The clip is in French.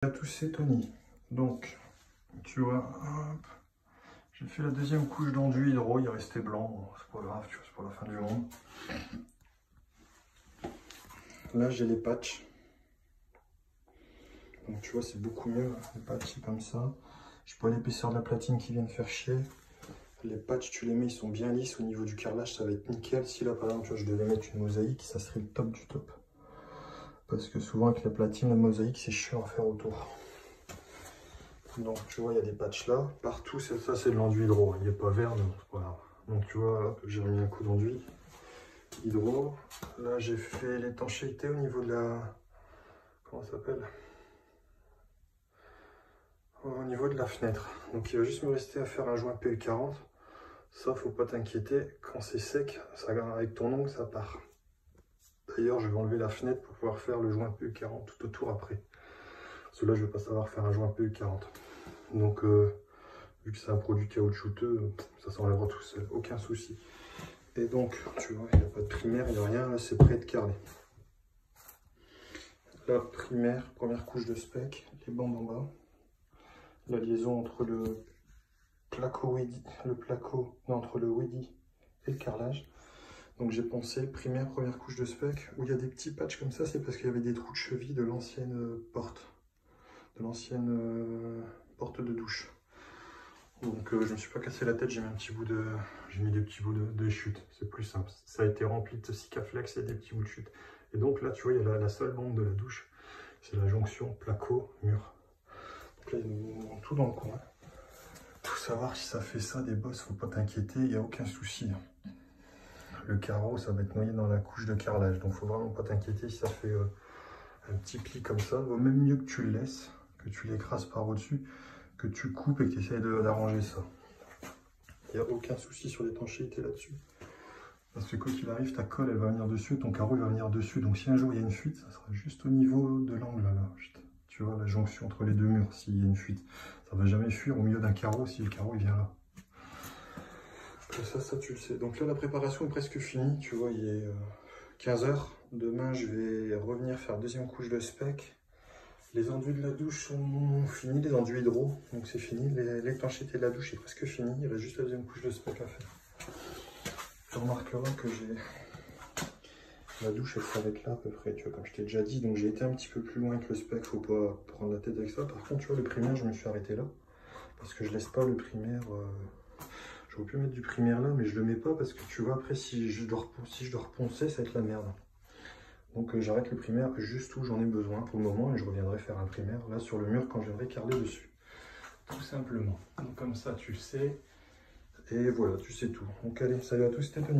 À tous, c'est Tony. Donc, tu vois, j'ai fait la deuxième couche d'enduit hydro, il est resté blanc, bon, c'est pas grave, tu vois, c'est pas la fin du monde. Là, j'ai les patchs. Donc, tu vois, c'est beaucoup mieux, les patchs, c'est comme ça. J'ai pas l'épaisseur de la platine qui vient de faire chier. Les patchs, tu les mets, ils sont bien lisses au niveau du carrelage, ça va être nickel. Si là, par exemple, tu vois, je devais mettre une mosaïque, ça serait le top du top. Parce que souvent, avec la platine, la mosaïque, c'est chiant à faire autour. Donc tu vois, il y a des patchs là, partout, ça c'est de l'enduit hydro, il n'est pas vert, donc voilà. Donc tu vois, j'ai remis un coup d'enduit hydro. Là j'ai fait l'étanchéité au niveau de la... Comment ça s'appelle? Au niveau de la fenêtre. Donc il va juste me rester à faire un joint PU40. Ça, faut pas t'inquiéter, quand c'est sec, ça, avec ton ongle, ça part. D'ailleurs, je vais enlever la fenêtre pour pouvoir faire le joint PU40 tout autour après. Parce que là, je vais pas savoir faire un joint PU40. Donc... vu que c'est un produit caoutchouteux, ça s'enlèvera tout seul, aucun souci. Et donc, tu vois, il n'y a pas de primaire, il n'y a rien, là c'est prêt de carler. La primaire, première couche de spec, les bandes en bas. La liaison entre le placo Weddy, entre le Weddy et le carrelage. Donc j'ai pensé, primaire, première couche de spec, où il y a des petits patchs comme ça, c'est parce qu'il y avait des trous de cheville de l'ancienne porte. De l'ancienne porte de douche. Donc je me suis pas cassé la tête, j'ai mis des petts bouts de chute, c'est plus simple. Ça a été rempli de Sikaflex et des petits bouts de chute. Et donc là, tu vois, il y a la seule bande de la douche, c'est la jonction placo-mur. Donc là, ils nous ont tout dans le coin. Tout savoir si ça fait ça des bosses, faut pas t'inquiéter, il n'y a aucun souci. Le carreau, ça va être noyé dans la couche de carrelage, donc faut vraiment pas t'inquiéter si ça fait un petit pli comme ça. Vaut même mieux que tu le laisses, que tu l'écrases par au-dessus, que tu coupes et que tu essayes d'arranger ça. Il n'y a aucun souci sur l'étanchéité là-dessus. Parce que quoi qu'il arrive, ta colle elle va venir dessus, ton carreau il va venir dessus. Donc si un jour il y a une fuite, ça sera juste au niveau de l'angle là. Tu vois la jonction entre les deux murs s'il y a une fuite. Ça ne va jamais fuir au milieu d'un carreau si le carreau il vient là. Ça tu le sais. Donc là la préparation est presque finie. Tu vois, il est 15 h. Demain je vais revenir faire deuxième couche de spec. Les enduits de la douche sont finis, les enduits hydro, donc c'est fini. L'étanchéité de la douche est presque finie, il reste juste la deuxième couche de spec à faire. Tu remarqueras que j'ai... La douche elle s'arrête là à peu près, tu vois, comme je t'ai déjà dit, donc j'ai été un petit peu plus loin que le spec, faut pas prendre la tête avec ça. Par contre, tu vois, le primaire, je me suis arrêté là, parce que je laisse pas le primaire... J'aurais pu mettre du primaire là, mais je le mets pas parce que tu vois, après, si je dois reponcer, ça va être la merde. Donc j'arrête le primaire juste où j'en ai besoin pour le moment et je reviendrai faire un primaire là sur le mur quand je viendrai carreler dessus. Tout simplement. Donc comme ça tu le sais. Et voilà, tu sais tout. Donc allez, salut à tous, c'était Tony.